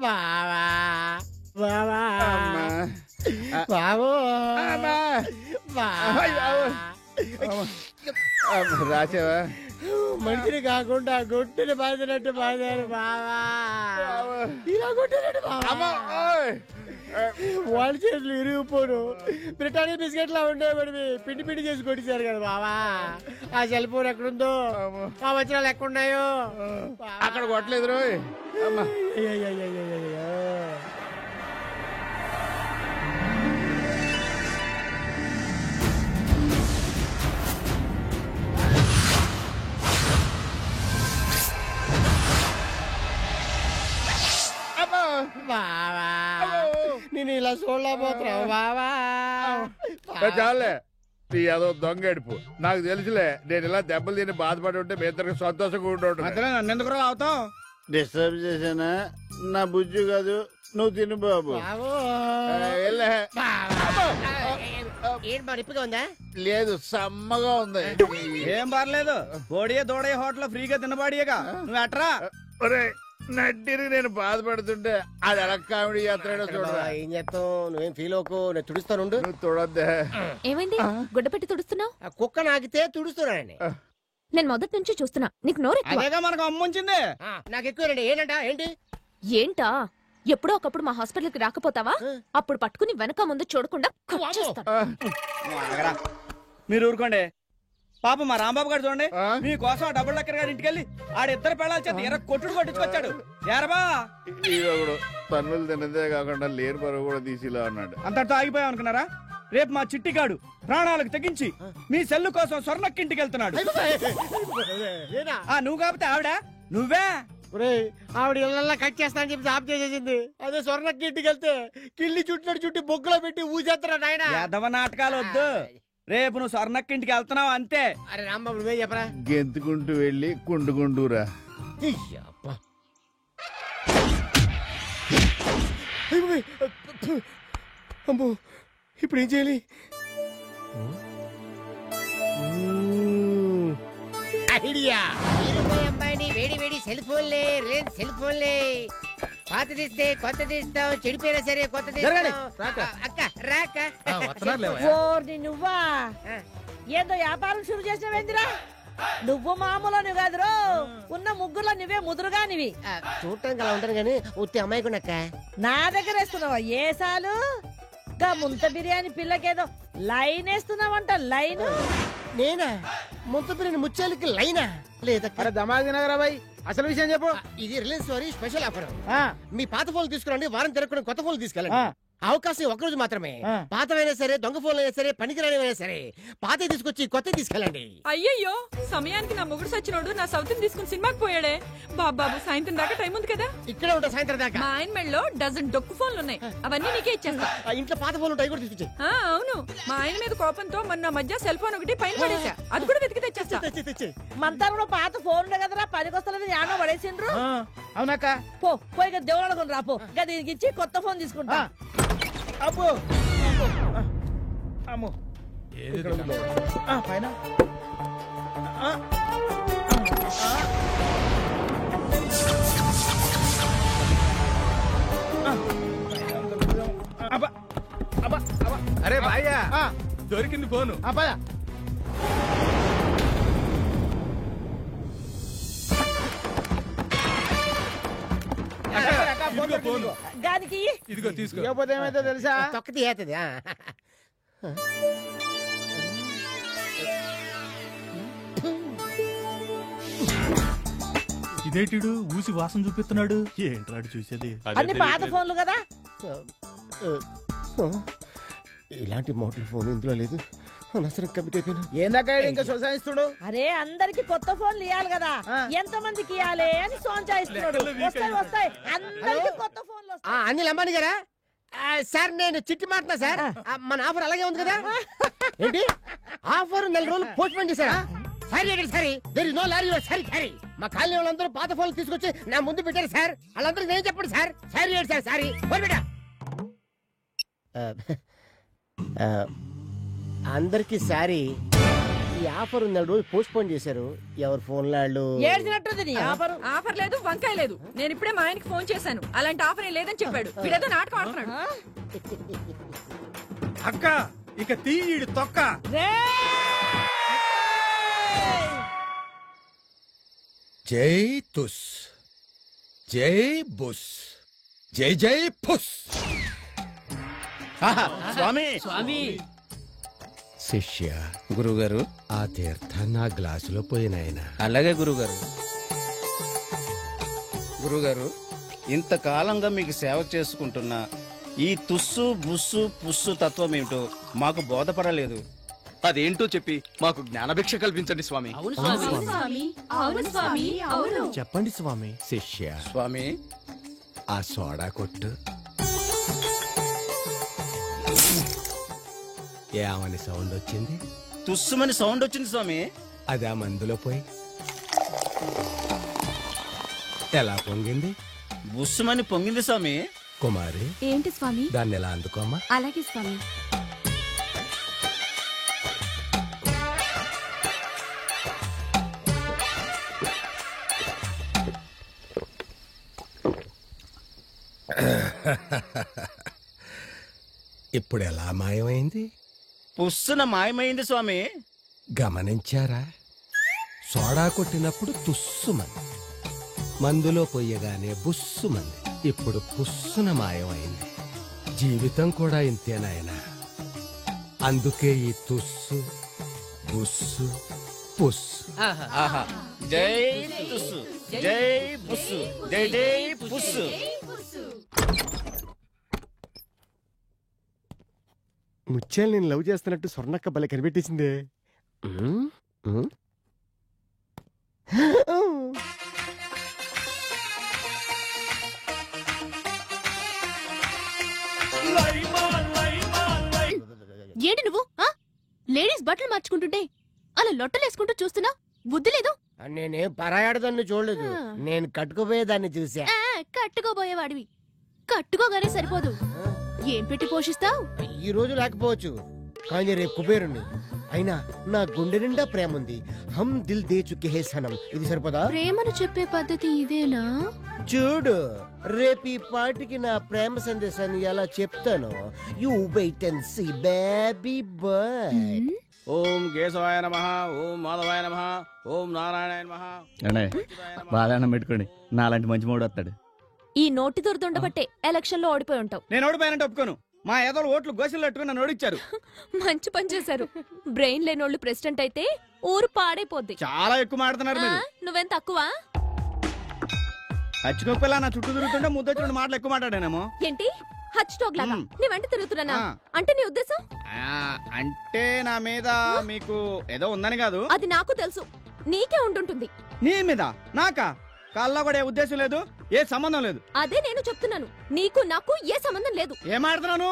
బావా బావా బాబు రాసావా? మనిషిని కాకుండా గుడ్డిని బాధినట్టు బాధారు బావా. ఇలా కొట్టినట్టు బావా. వాళ్ళ చేతులు ఇరిగిపోను. బ్రిటానియా బిస్కెట్లా ఉండే మరి పిండి పిండి చేసి కొట్టించారు కదా బావా. ఆ సెల్ ఫోన్ ఎక్కడుందో, ఆ వజ్రాలు ఎక్కడున్నాయో అక్కడ కొట్టలేదు రోయ్. బావా నేను ఇలా చూడలేకపోతున్నావు బావా. చాలే నీ ఏదో దొంగ ఎడుపు. నాకు తెలుసులే, నేను ఇలా దెబ్బలు తిని బాధపడి ఉంటే మీ ఇద్దరికి సంతోషంగా ఉంటుంటాను. ఎందుకు అవుతావు? డిస్టర్బ్ చేసానా? నా బుజ్జు కాదు, నువ్వు తిను బాబు. ఏం మరిపుగా ఉందా? లేదు, సమ్మగా ఉంది. ఏం పర్లేదు, బోడియే దోడే హోటల్ ఫ్రీగా తినబాడియేగా. నువ్వు ఎట్రా నడ్డిని నేను బాధపడుతుంటే అది ఎలా కామెడీ చేస్తాడో చూడరా. ఏం చేస్తావు? నువ్వేం ఫీల్ అవ్వకు, నేను తుడుస్తాను. నువ్వు చూడొద్దే. ఏమైంది? గుడ్డ పెట్టి తుడుస్తున్నావు? కుక్క నాకితే తుడుస్తున్నానండి. నేను మొదటి నుంచి చూస్తున్నా, నీకు నోరు ఎక్కువ. అదేగా మనకు అమ్ముంచింది. నాకు ఎక్కువేనండి. ఏంటి ఏంటా? ఎప్పుడో ఒకప్పుడు మా హాస్పిటల్కి రాకపోతావా? అప్పుడు పట్టుకుని వెనక ముందు చూడకుండా మీరు ఊరుకోండి. పాప మా రాంబాబు గారు చూడండి, మీకోసం ఆ డబుల్ డక్కర్ గారి ఇంటికెళ్ళి ఆడిద్దరు పిల్లల చేత ఎర్ర కొట్టుడు కొట్టించుకొచ్చాడు. ఏరబా ఈడొకడు తన్నులు తిన్నదే కాకుండా లేని పరువు కూడా తీసిలా అన్నాడు. అంతటితో ఆగిపోయాం అనుకున్నారా? రేపు మా చిట్టిగాడు ప్రాణాలకు తెగించి మీ సెల్లు కోసం స్వర్ణక్కింటికి వెళ్తున్నాడు. నువ్వు కాకపోతే ఆవిడ నువ్వే. ఆవిడ ఇళ్ళ కట్ చేస్తానని చెప్పి ఆఫ్ చేసేసింది. అదే స్వర్ణకి ఇంటికి వెళ్తే కిల్లి చుట్టి బొగ్గులో పెట్టి ఊసేస్తారా నాయన. యాదవ నాటకాలు వద్దు. రేపు నువ్వు స్వర్ణక్కింటికి వెళ్తున్నావు అంతే. అరే రాంబాబు నువ్వే చెప్పరా. గెంతుకుంటూ వెళ్ళి కుండుకుంటూరా. అమ్మో, ఇప్పుడు ఏం చేయాలి? ఐడియా. అమ్మాయిని వేడి వేడి సెల్ ఫోన్లే, రిలయన్స్ సెల్ ఫోన్లే. పాత తీస్తే కొత్త తీస్తావు, చెడిపోయినా సరే కొత్త తీస్తావు. అక్క రాక నువ్వా ఏదో వ్యాపారం షురు చేసావేందిరా? నువ్వు మామూలు కాదురో, ఉన్న ముగ్గురులో నువ్వే ముదురుగానివి. చూడటానికి అలా ఉంటాను కానీ ఉత్తి అమ్మాయి కొనక్క. నా దగ్గర వేస్తున్నావా ఏసాలు? గా ముంత బిర్యానీ పిల్లకేదో లైన్ వేస్తున్నావంట. లైన్ నేనా? ముంత బిర్యానీ ముత్యాలకి లైనా? లేదా దమాగి నగరా బాయ్, అసలు విషయం చెప్పు. ఇది రిలయన్స్ వారి స్పెషల్ ఆఫర్. మీ పాత ఫోన్లు తీసుకురండి, వారం తిరగకుండా కొత్త ఫోన్లు తీసుకెళ్ళండి. అవకాశం ఒక్కరోజు మాత్రమే. పాతవైనా సరే, దొంగ ఫోన్లు అయినా సరే, పనికిరానివైనా సరే, పాత తీసుకొచ్చి కొత్త తీసుకెళ్ళండి. అయ్యయ్యో, సమయానికి నా మొగుడు సచ్చినోడు నా సౌతిని తీసుకుని సినిమాకి పోయాడే. బాబు సాయంత్రం దాకా టైం ఉంది కదా. ఇక్కడే ఉంటా సాయంత్రం దాకా. మా ఆయన మెళ్ళలో డజన్ డొక్కు ఫోన్లు ఉన్నాయి, అవన్నీ నీకే ఇచ్చేస్తా. ఇంట్లో పాత ఫోన్లు ఉంటాయి కూడా తీసుకొచ్చి. అవును, మా ఆయన మీద కోపంతో మొన్న మధ్య సెల్ ఫోన్ ఒకటి పైన పడేసా, అది కూడా వెతికి తెచ్చేస్తా. మంతా పాత ఫోన్ కదా పనికొస్తలేదు, యానో పడేసిండ్రు. అవునాక పోయి దేవుడు రాపో, దీనికి ఇచ్చి కొత్త ఫోన్ తీసుకుంటా. అబ్బో అమ్మో పైన అరే బాయ్యా, దొరికింది ఫోను. దానికి ఇదిగో తీసుకో. ఇవ్వకపోతే ఏమైతే తెలుసా? తొక్కతి ఏతది. ఇదేటిడు ఊసి వాసన చూపిస్తున్నాడు. ఏంట్రాడు చూసేది? అన్ని పాత ఫోన్లు కదా. ఇలాంటి మోడల్ ఫోన్ ఇందులో లేదు. ఏందాక ఇంకా సొసాయిస్తుడు. అరే అందరికి కొత్త ఫోన్లు ఇవ్వాలి కదా, ఎంత మందికి ఇవ్వాలి అని సోంచాయిస్తున్నాడు. వస్తాయి అందరికి కొత్త ఫోన్లు. అనిల్ అంబానీ గారా? సార్ నేను చిట్టి మాట్లాడుతున్నా సార్. మన ఆఫర్ అలాగే ఉంది కదా. ఏంటి ఆఫర్? 4 రోజులు పోస్ట్ పోన్ చేశారా? Sorry there is no lorry sorry sorry. మా కాలనీ వాళ్ళందరూ పాత ఫోన్లు తీసుకొచ్చి నా ముందు పెట్టారు సార్. వాళ్ళందరికీ నేను చెప్పండి సార్. సారీ సారీ బిడ్డ. అందరికి సారీ. ఈ ఆఫర్ ఉంది, రోజు పోస్ట్ పోన్ చేశారు. ఎవరు ఫోన్ లాళ్ళు ఏడ్చినట్టుంది నీ ఆఫర్. ఆఫర్ లేదు, వంకాయ లేదు. నేను ఇప్పుడే మా ఆయనకి ఫోన్ చేశాను, అలాంటి ఆఫర్ ఏం లేదని చెప్పాడు. వీడేదో నాటకం ఆడుతున్నాడు. అక్క ఇక తీయడు తొక్క. జై తుస్, జై బుస్, జై జై పుస్. స్వామి స్వామి. శిష్య, గురుగారు ఆ తీర్థం నా గ్లాసులో పోయినాయన. అలాగే గురుగారు. గురుగారు, ఇంతకాలంగా మీకు సేవ చేసుకుంటున్నా ఈ తుస్సు బుస్సు పుస్సు తత్వం ఏమిటో మాకు బోధపడలేదు. అదేంటో చెప్పి మాకు జ్ఞానభిక్ష కల్పించండి స్వామి. చెప్పండి స్వామి. శిష్య, స్వామి ఆ సోడా కొట్టు. ఏమని సౌండ్ వచ్చింది? తుస్సుమని సౌండ్ వచ్చింది స్వామి. అది ఆ మందులో పోయి ఎలా పొంగింది? బుస్సుమని పొంగింది స్వామి. కుమారి, ఏంటి స్వామి? దాన్ని ఎలా అందుకోమా? అలాగే స్వామి. ఇప్పుడు ఎలా మాయమైంది? పుస్సున మాయమైంది స్వామి. గమనించారా? సోడా కొట్టినప్పుడు తుస్సుమంది, మందులో పొయ్యగానే బుస్సుమంది, ఇప్పుడు పుస్సున మాయమైంది. జీవితం కూడా ఇంతేనాయనా. అందుకే ఈ తుస్సు బుస్సు పుస్సు. ఆహా. జై తుస్సు, జై బుస్సు, జై జై పుస్సు. ముత్యాలు నేను లవ్ చేస్తున్నట్టు స్వర్ణక్క భలే కనిపెట్టేసిందే. ఏంటి నువ్వు లేడీస్ బట్టలు మార్చుకుంటుంటే అలా లొట్టలేసుకుంటూ చూస్తున్నా? బుద్ధి లేదు. నేనేం పరాయాడదాన్ని చూడలేదు, నేను కట్టుకుపోయేదాన్ని చూసా. కట్టుకోబోయేవాడివి. కట్టుకోగానే సరిపోదు, ఏం పెట్టి పోషిస్తావు? ఈ రోజు లేకపోవచ్చు, కానీ రేపు కుబేరుణ్ణి. అయినా నా గుండె నిండా ప్రేమ ఉంది. హమ్ దిల్ దే చుకే హే సనం. ఇది సరిపోదా? ప్రేమను చెప్పే పద్ధతి ఇదేనా? చూడు, రేపు ఈ పాటికి నా ప్రేమ సందేశాన్ని ఎలా చెప్తాను. You wait and see baby boy. ఓం కేశవాయ నమః, ఓం మాధవాయ నమః, ఓం నారాయణాయ నమః. బాధానం పెట్టుకోండి, నాలాంటి మంచి మూడు వస్తాడు. ఈ నోటి దురదుండబట్టే ఎలక్షన్ లో ఓడిపోయి ఉంటావు. నేను ఓడిపోయానంటే ఒప్పుకోను. మా ఏదో ఓట్లు గోసిలు పెట్టుకుని నన్ను ఓడిచ్చారు. మంచి పని చేశారు. బ్రెయిన్ లేనోళ్ళు ప్రెసిడెంట్ అయితే ఊరు పాడైపోద్ది. చాలా ఎక్కువ మాడుతున్నారు మీరు. నువ్వేం తక్కువ? హచ్చినొప్పిలా నా చుట్టూ తిరుగుతుంటే ముద్దొచ్చిన మాటలు ఎక్కువ మాట్లాడానేమో. ఏంటి హచ్ టాగ్ లాగా నీ వెంట తిరుగుతున్నా? అంటే నీ ఉద్దేశం? అంటే నా మీద మీకు ఏదో ఉందని కాదు. అది నాకు తెలుసు, నీకే ఉంటుంటుంది. నీ మీద నాకా? కాల్లో కూడా ఏ ఉద్దేశం లేదు, ఏ సంబంధం లేదు. అదే నేను చెప్తున్నాను, నీకు నాకు ఏ సంబంధం లేదు. ఏం ఆడుతున్నాను?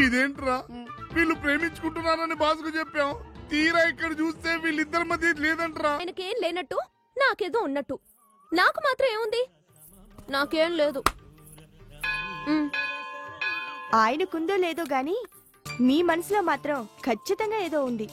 ఇదేంట్రా, వీళ్ళు ప్రేమించుకుంటున్నారని బాసుకు చెప్పాం, తీరా ఇక్కడ చూస్తే వీళ్ళిద్దరి మధ్య లేదంట్రా. ఆయనకేం లేనట్టు నాకేదో ఉన్నట్టు. నాకు మాత్రం ఏముంది? నాకేం లేదు. ఆయనకుందో లేదో గాని మీ మనసులో మాత్రం ఖచ్చితంగా ఏదో ఉంది.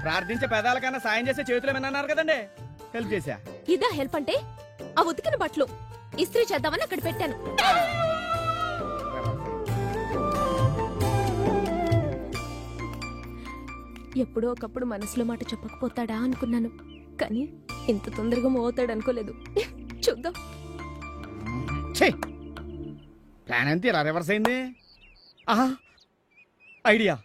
ప్రార్థించే పెదాల కన్నా సాయం చేసే చేతులు ఏమన్నారు కదండి, హెల్ప్ చేశా. ఇదా హెల్ప్ అంటే? ఆ ఉతికిన బట్టలు ఇస్త్రీ చేద్దామని అక్కడ పెట్టాను. ఎప్పుడో ఒకప్పుడు మనసులో మాట చెప్పకపోతాడా అనుకున్నాను, కానీ ఇంత తొందరగా మోతాడు అనుకోలేదు. చూద్దాం. ప్లాన్ అంతే ఇలా రివర్స్ అయింది. ఆహా, ఐడియా.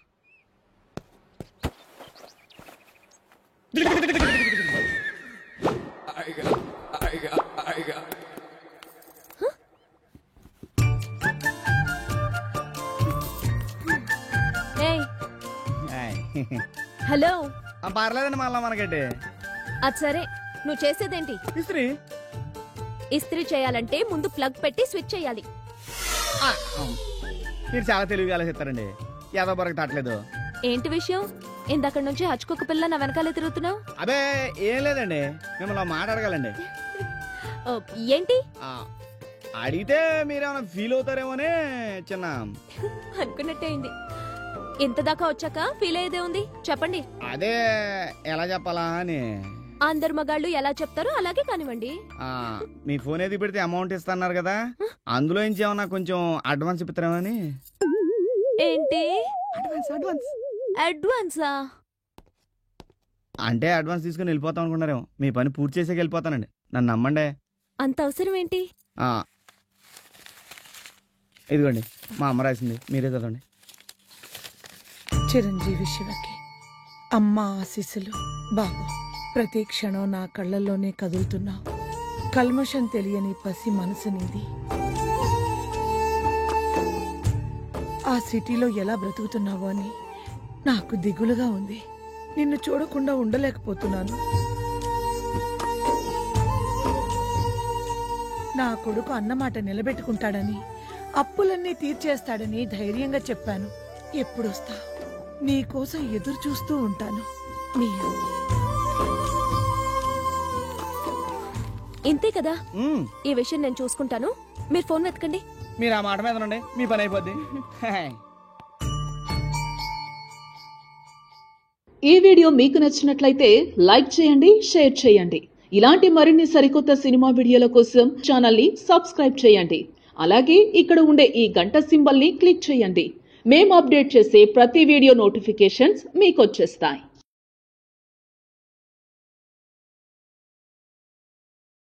హలో. పర్లేదండి మళ్ళా మనకంటే. అది సరే, నువ్వు చేసేదేంటి? ఇస్త్రీ. ఇస్త్రీ చేయాలంటే ముందు ప్లగ్ పెట్టి స్విచ్ చేయాలి. మీరు చాలా తెలివిగా ఆలోచిస్తారండి. ఏదో బరకు తట్టలేదు. ఏంటి విషయం? ఇందక్కడి నుంచి హచ్చుకొక పిల్ల నా వెనకాలే తిరుగుతున్నావు. అబే ఏం లేదండి, మిమ్మల్ని మాట అడగాలండి. ఏంటి? అడిగితే మీరేమైనా ఫీల్ అవుతారేమోనే చిన్న అనుకున్నట్టే అయింది. ఇంత దాకా వచ్చాక ఫీల్ అయ్యేదే ఉంది, చెప్పండి. అదే ఎలా చెప్పాలా అని. అందరు మగాళ్ళు ఎలా చెప్తారో అలాగే కానివ్వండి. మీ ఫోన్ ఏది పెడితే అమౌంట్ ఇస్తున్నారు కదా, అందులో నుంచి ఏమన్నా కొంచెం అడ్వాన్స్ ఇప్పుతారేమని. ఏంటి? అడ్వాన్స్ అడ్వాన్స్ అడ్వాన్సా? అంటే అడ్వాన్స్ తీసుకుని వెళ్ళిపోతాం అనుకున్నారేమో. మీ పని పూర్తి చేసాక వెళ్ళిపోతానండి, నన్ను నమ్మండి. అంత అవసరం ఏంటి? ఇదిగోండి మా అమ్మ రాసింది, మీరే చదవండి. చిరంజీవి శివకి అమ్మ ఆశీస్సులు. బాబు, ప్రతి క్షణం నా కళ్ళల్లోనే కదులుతున్నావు. కల్మషం తెలియని పసి మనసు నీది. ఆ సిటీలో ఎలా బ్రతుకుతున్నావో అని నాకు దిగులుగా ఉంది. నిన్ను చూడకుండా ఉండలేకపోతున్నాను. నా కొడుకు అన్నమాట నిలబెట్టుకుంటాడని, అప్పులన్నీ తీర్చేస్తాడని ధైర్యంగా చెప్పాను. ఎప్పుడొస్తా? నీ కోసం ఎదురు చూస్తూ ఉంటాను. ఇంతే కదా, ఈ విషయం నేను చూసుకుంటాను. మీరు ఫోన్ వెతకండి. మీరు ఆ మాట మీద ఉండండి, మీ పని అయిపోద్ది. ఈ వీడియో మీకు నచ్చినట్లయితే లైక్ చేయండి, షేర్ చేయండి. ఇలాంటి మరిన్ని సరికొత్త సినిమా వీడియోల కోసం ఛానల్ ని సబ్స్క్రైబ్ చేయండి. అలాగే ఇక్కడ ఉండే ఈ గంట సింబల్ ని క్లిక్ చేయండి. మేము అప్డేట్ చేసే ప్రతి వీడియో నోటిఫికేషన్స్ మీకు వచ్చేస్తాయి.